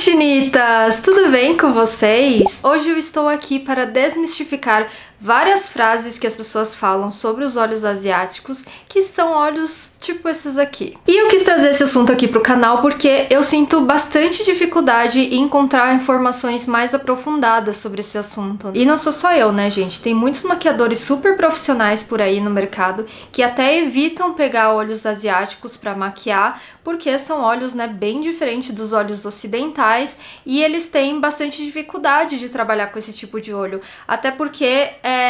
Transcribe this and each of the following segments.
Chinitas! Tudo bem com vocês? Hoje eu estou aqui para desmistificar várias frases que as pessoas falam sobre os olhos asiáticos, que são olhos tipo esses aqui. E eu quis trazer esse assunto aqui pro canal porque eu sinto bastante dificuldade em encontrar informações mais aprofundadas sobre esse assunto. E não sou só eu, né, gente? Tem muitos maquiadores super profissionais por aí no mercado que até evitam pegar olhos asiáticos para maquiar, porque são olhos, né, bem diferentes dos olhos ocidentais e eles têm bastante dificuldade de trabalhar com esse tipo de olho. Até porque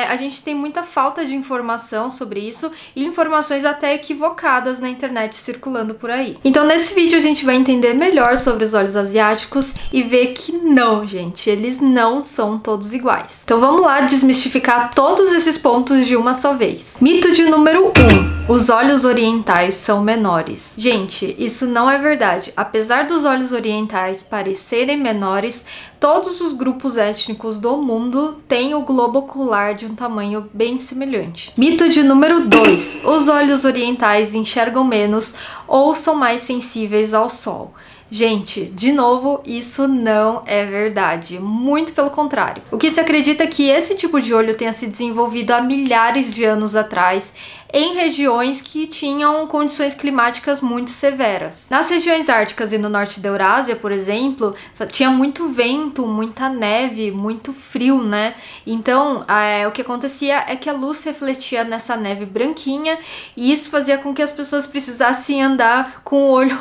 a gente tem muita falta de informação sobre isso e informações até equivocadas na internet circulando por aí. Então nesse vídeo a gente vai entender melhor sobre os olhos asiáticos e ver que não, gente, eles não são todos iguais. Então vamos lá desmistificar todos esses pontos de uma só vez. Mito de número 1. Os olhos orientais são menores. Gente, isso não é verdade. Apesar dos olhos orientais parecerem menores, todos os grupos étnicos do mundo têm o globo ocular de um tamanho bem semelhante. Mito de número 2. Os olhos orientais enxergam menos ou são mais sensíveis ao sol. Gente, de novo, isso não é verdade. Muito pelo contrário. O que se acredita é que esse tipo de olho tenha se desenvolvido há milhares de anos atrás em regiões que tinham condições climáticas muito severas. Nas regiões árticas e no norte da Eurásia, por exemplo, tinha muito vento, muita neve, muito frio, né? Então, o que acontecia é que a luz refletia nessa neve branquinha e isso fazia com que as pessoas precisassem andar com o olho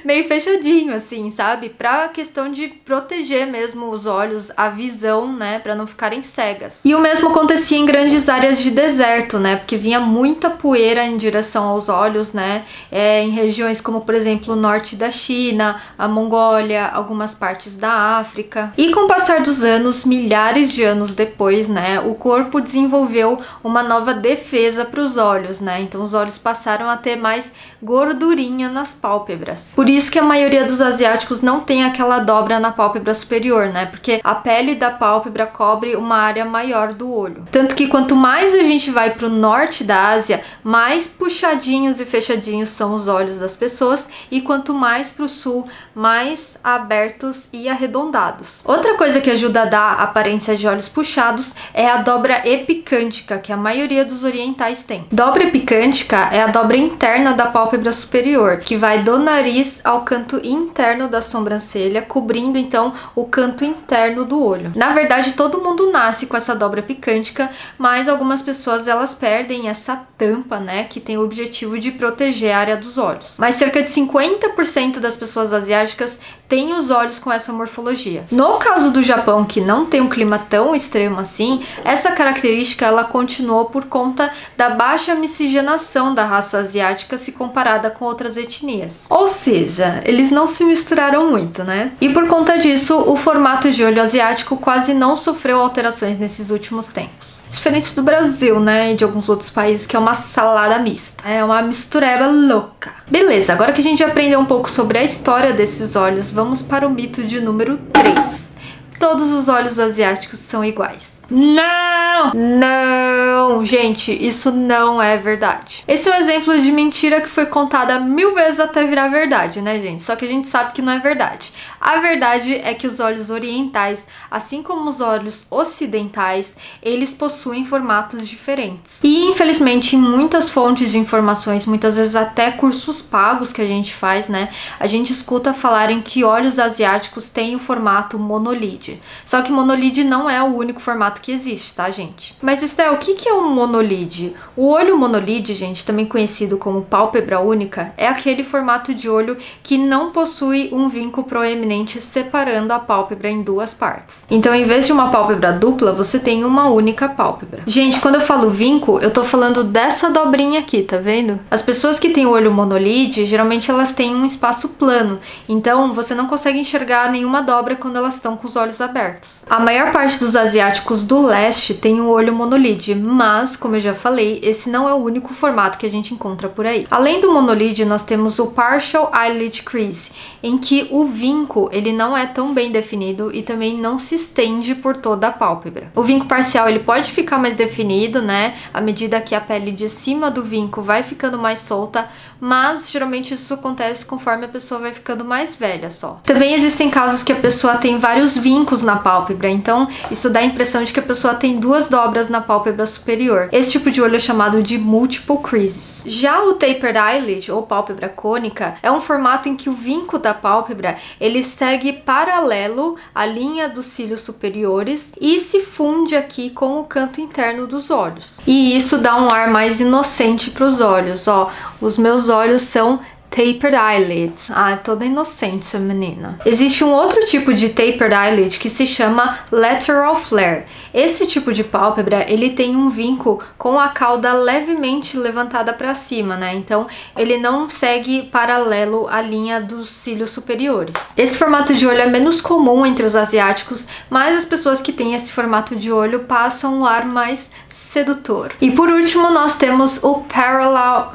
meio fechadinho, assim, sabe? Pra questão de proteger mesmo os olhos, a visão, né? Pra não ficarem cegas. E o mesmo acontecia em grandes áreas de deserto, né? Porque vinha muita poeira em direção aos olhos, né? Em regiões como, por exemplo, o norte da China, a Mongólia, algumas partes da África. E com o passar dos anos, milhares de anos depois, né, o corpo desenvolveu uma nova defesa para os olhos, né? Então os olhos passaram a ter mais gordurinha nas pálpebras. Por isso que a maioria dos asiáticos não tem aquela dobra na pálpebra superior, né? Porque a pele da pálpebra cobre uma área maior do olho. Tanto que quanto mais a gente vai para o norte da Ásia, mais puxadinhos e fechadinhos são os olhos das pessoas, e quanto mais para o sul, mais abertos e arredondados. Outra coisa que ajuda a dar a aparência de olhos puxados é a dobra epicântica, que a maioria dos orientais tem. Dobra epicântica é a dobra interna da pálpebra superior, que vai do nariz ao canto interno da sobrancelha, cobrindo então o canto interno do olho. Na verdade, todo mundo nasce com essa dobra epicântica, mas algumas pessoas elas perdem essa tampa, né, que tem o objetivo de proteger a área dos olhos. Mas cerca de 50% das pessoas asiáticas têm os olhos com essa morfologia. No caso do Japão, que não tem um clima tão extremo assim, essa característica ela continuou por conta da baixa miscigenação da raça asiática se comparada com outras etnias. Ou seja, eles não se misturaram muito, né? E por conta disso, o formato de olho asiático quase não sofreu alterações nesses últimos tempos. Diferente do Brasil, né, e de alguns outros países, que é uma salada mista. É uma mistureba louca. Beleza, agora que a gente já aprendeu um pouco sobre a história desses olhos, vamos para o mito de número 3. Todos os olhos asiáticos são iguais. Não! Não! Gente, isso não é verdade. Esse é um exemplo de mentira que foi contada 1000 vezes até virar verdade, né, gente? Só que a gente sabe que não é verdade. A verdade é que os olhos orientais, assim como os olhos ocidentais, eles possuem formatos diferentes. E, infelizmente, em muitas fontes de informações, muitas vezes até cursos pagos que a gente faz, né, a gente escuta falarem que olhos asiáticos têm o formato monolide. Só que monolide não é o único formato que existe, tá, gente? Mas, Estel, o que é um monolide? O olho monolide, gente, também conhecido como pálpebra única, é aquele formato de olho que não possui um vinco proeminente separando a pálpebra em duas partes. Então, em vez de uma pálpebra dupla, você tem uma única pálpebra. Gente, quando eu falo vinco, eu tô falando dessa dobrinha aqui, tá vendo? As pessoas que têm o olho monolide, geralmente elas têm um espaço plano, então você não consegue enxergar nenhuma dobra quando elas estão com os olhos abertos. A maior parte dos asiáticos os do leste têm um olho monolide, mas, como eu já falei, esse não é o único formato que a gente encontra por aí. Além do monolide, nós temos o Partial Eyelid Crease, em que o vinco ele não é tão bem definido e também não se estende por toda a pálpebra. O vinco parcial ele pode ficar mais definido, né, à medida que a pele de cima do vinco vai ficando mais solta, mas geralmente isso acontece conforme a pessoa vai ficando mais velha só. Também existem casos que a pessoa tem vários vincos na pálpebra, então isso dá a impressão de que a pessoa tem duas dobras na pálpebra superior. Esse tipo de olho é chamado de multiple creases. Já o tapered eyelid, ou pálpebra cônica, é um formato em que o vinco da pálpebra ele segue paralelo à linha dos cílios superiores e se funde aqui com o canto interno dos olhos. E isso dá um ar mais inocente para os olhos, ó. Os meus olhos são tapered eyelids. Ah, toda inocente a menina. Existe um outro tipo de tapered eyelid que se chama lateral flare. Esse tipo de pálpebra, ele tem um vinco com a cauda levemente levantada para cima, né? Então, ele não segue paralelo à linha dos cílios superiores. Esse formato de olho é menos comum entre os asiáticos, mas as pessoas que têm esse formato de olho passam um ar mais sedutor. E por último, nós temos o parallel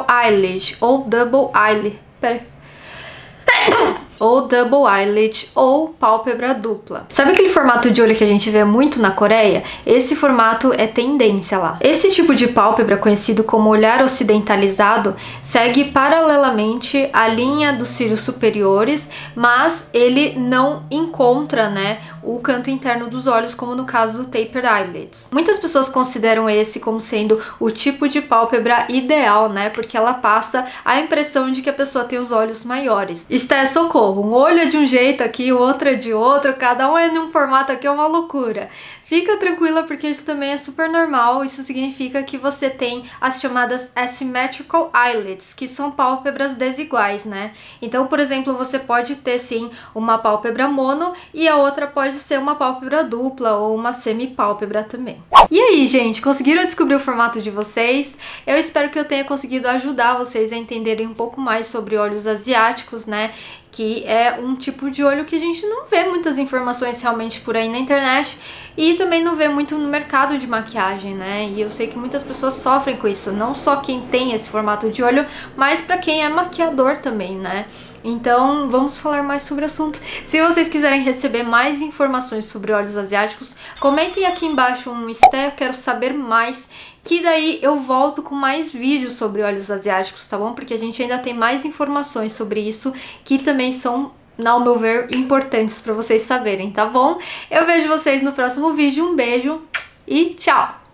eyelid, ou double eyelid. Ou double eyelid, ou pálpebra dupla. Sabe aquele formato de olho que a gente vê muito na Coreia? Esse formato é tendência lá. Esse tipo de pálpebra, conhecido como olhar ocidentalizado, segue paralelamente à linha dos cílios superiores, mas ele não encontra, né, o canto interno dos olhos, como no caso do tapered eyelids. Muitas pessoas consideram esse como sendo o tipo de pálpebra ideal, né, porque ela passa a impressão de que a pessoa tem os olhos maiores. Esté, socorro, um olho é de um jeito aqui, o outro é de outro, cada um é num formato aqui, é uma loucura. Fica tranquila porque isso também é super normal, isso significa que você tem as chamadas asymmetrical eyelids, que são pálpebras desiguais, né? Então, por exemplo, você pode ter sim uma pálpebra mono e a outra pode ser uma pálpebra dupla ou uma semipálpebra também. E aí, gente, conseguiram descobrir o formato de vocês? Eu espero que eu tenha conseguido ajudar vocês a entenderem um pouco mais sobre olhos asiáticos, né? Que é um tipo de olho que a gente não vê muitas informações realmente por aí na internet e também não vê muito no mercado de maquiagem, né? E eu sei que muitas pessoas sofrem com isso, não só quem tem esse formato de olho, mas para quem é maquiador também, né? Então, vamos falar mais sobre o assunto. Se vocês quiserem receber mais informações sobre olhos asiáticos, comentem aqui embaixo um Esté, eu quero saber mais, que daí eu volto com mais vídeos sobre olhos asiáticos, tá bom? Porque a gente ainda tem mais informações sobre isso, que também são, ao meu ver, importantes para vocês saberem, tá bom? Eu vejo vocês no próximo vídeo, um beijo e tchau!